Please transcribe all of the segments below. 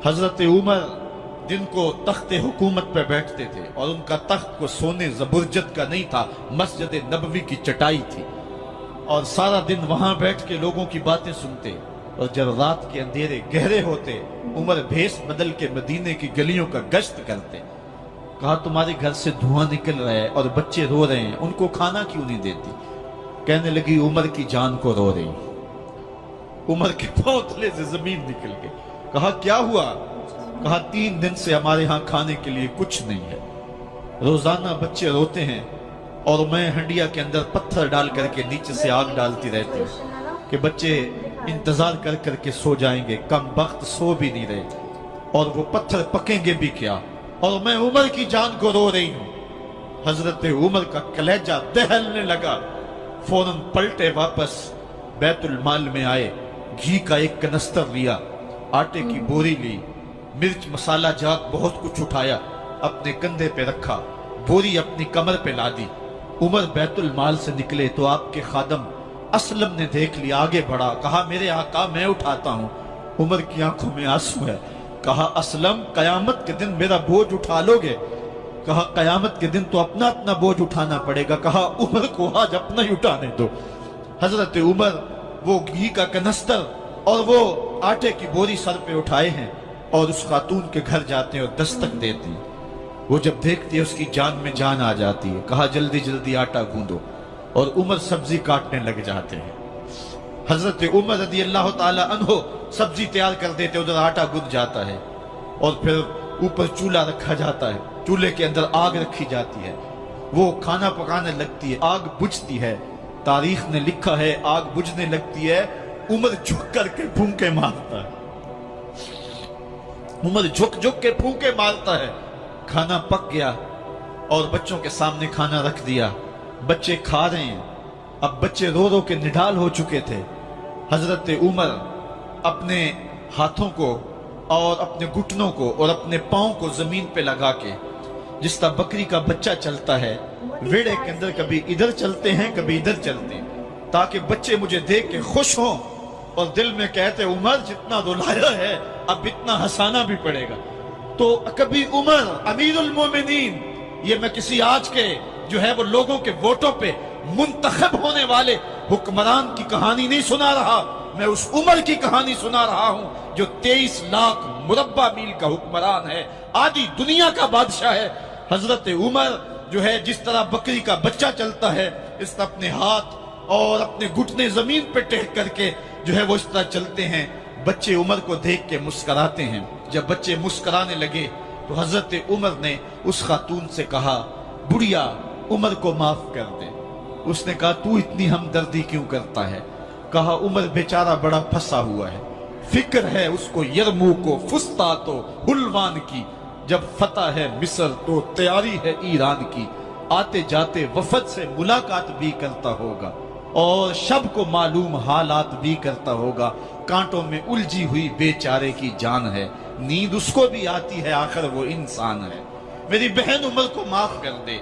حضرت عمر جن کو تخت حکومت پہ بیٹھتے تھے اور ان کا تخت کو سونے زبرجد کا نہیں تھا، مسجد نبوی کی چٹائی تھی، اور سارا دن وہاں بیٹھ کے لوگوں کی باتیں سنتے، اور جب رات کے اندھیرے گہرے ہوتے عمر بھیس بدل کے مدینے کی گلیوں کا گشت کرتے۔ کہا تمہارے گھر سے دھواں نکل رہا ہے اور بچے رو رہے ہیں، ان کو کھانا کیوں نہیں دیتی؟ کہنے لگی عمر کی جان کو رو رہی۔ عمر کے پاؤں تلے سے زمین نکل گئی۔ کہا کیا ہوا؟ کہا 3 دن سے ہمارے ہاں کھانے کے لیے کچھ نہیں ہے، روزانہ بچے روتے ہیں اور میں ہنڈیا کے اندر پتھر ڈال کر کے نیچے سے آگ ڈالتی رہتی ہوں کہ بچے انتظار کر کر کے سو جائیں گے، کم وقت سو بھی نہیں رہے، اور وہ پتھر پکیں گے بھی کیا، اور میں عمر کی جان کو رو رہی ہوں۔ حضرت عمر کا کلیجہ دہلنے لگا، فوراً پلٹے، واپس بیت المال میں آئے، گھی کا ایک کنستر لیا، آٹے کی بوری لی، مرچ مسالہ جات بہت کچھ اٹھایا، اپنے کندھے پہ رکھا، بوری اپنی کمر پہ لا دی۔ عمر بیت المال سے نکلے تو آپ کے خادم اسلم نے دیکھ لیا، آگے بڑھا، کہا میرے آقا میں اٹھاتا ہوں۔ عمر کی آنکھوں میں آنسو ہے۔ کہا اسلم قیامت کے دن میرا بوجھ اٹھا لو گے؟ کہا قیامت کے دن تو اپنا اپنا بوجھ اٹھانا پڑے گا۔ کہا عمر کو آج اپنا ہی اٹھانے دو۔ حضرت عمر وہ گھی کا کنستر اور وہ آٹے کی بوری سر پہ اٹھائے ہیں اور اس خاتون کے گھر جاتے ہیں اور دستک دیتے ہیں۔ وہ جب دیکھتی ہے اس کی جان میں جان آ جاتی ہے۔ کہا جلدی جلدی آٹا گوندو، اور عمر سبزی کاٹنے لگ جاتے ہیں۔ حضرت عمر رضی اللہ تعالی عنہ سبزی تیار کر دیتے، ادھر آٹا گند جاتا ہے، اور پھر اوپر چولہا رکھا جاتا ہے، چولہے کے اندر آگ رکھی جاتی ہے، وہ کھانا پکانے لگتی ہے، آگ بجھتی ہے۔ تاریخ نے لکھا ہے آگ بجھنے لگتی ہے، عمر جھک کر کے پھونکے مارتا ہے، عمر جھک جھک کے پھونکے مارتا ہے۔ کھانا پک گیا اور بچوں کے سامنے کھانا رکھ دیا، بچے کھا رہے ہیں۔ اب بچے رو رو کے نڈال ہو چکے تھے۔ حضرت عمر اپنے ہاتھوں کو اور اپنے گھٹنوں کو اور اپنے پاؤں کو زمین پہ لگا کے، جس طرح بکری کا بچہ چلتا ہے ویڑے کے اندر، کبھی ادھر چلتے ہیں کبھی ادھر چلتے ہیں، تاکہ بچے مجھے دیکھ کے خوش ہوں اور دل میں کہتے عمر جتنا رلایا ہے اب اتنا ہنسانا بھی پڑے گا۔ تو کبھی عمر امیر المومنین، یہ میں کسی آج کے جو ہے وہ لوگوں کے ووٹوں پہ منتخب ہونے والے حکمران کی کہانی نہیں سنا رہا، میں اس عمر کی کہانی سنا رہا ہوں جو 23 لاکھ مربع میل کا حکمران ہے، آدھی دنیا کا بادشاہ ہے۔ حضرت عمر جو ہے جس طرح بکری کا بچہ چلتا ہے، اس طرح اپنے ہاتھ اور اپنے گھٹنے زمین پہ ٹیک کر کے جو ہے وہ اس طرح چلتے ہیں۔ بچے عمر کو دیکھ کے مسکراتے ہیں۔ جب بچے مسکرانے لگے تو حضرت عمر نے اس خاتون سے کہا بڑھیا عمر کو معاف کر دے۔ اس نے کہا تو اتنی ہمدردی کیوں کرتا ہے؟ کہا عمر بیچارہ بڑا پھنسا ہوا ہے، فکر ہے اس کو یرموک و فسطاط و حلوان کی، جب فتح ہے مصر تو تیاری ہے ایران کی، آتے جاتے وفد سے ملاقات بھی کرتا ہوگا اور شب کو معلوم حالات بھی کرتا ہوگا، کانٹوں میں الجھی ہوئی بیچارے کی جان ہے، نیند اس کو بھی آتی ہے، آخر وہ انسان ہے، میری بہن عمر کو معاف کر دے۔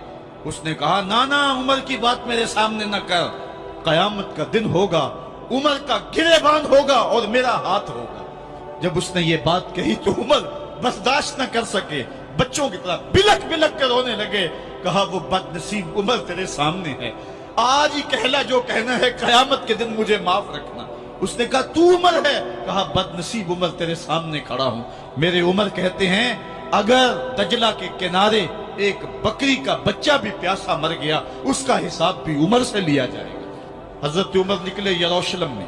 اس نے کہا نانا عمر کی بات میرے سامنے نہ کر، قیامت کا دن ہوگا، عمر کا گریبان ہوگا اور میرا ہاتھ ہوگا۔ جب اس نے یہ بات کہی تو عمر برداشت نہ کر سکے، بچوں کی طرح بلک بلک کر رونے لگے۔ کہا وہ بد نصیب عمر تیرے سامنے ہے، آج ہی کہلا جو کہنا ہے، قیامت کے دن مجھے معاف رکھنا۔ اس نے کہا تو عمر ہے؟ کہا بد نصیب عمر تیرے سامنے کھڑا ہوں۔ میرے عمر کہتے ہیں اگر دجلہ کے کنارے ایک بکری کا بچہ بھی پیاسا مر گیا، اس کا حساب بھی عمر سے لیا جائے گا۔ حضرت عمر نکلے یروشلم میں،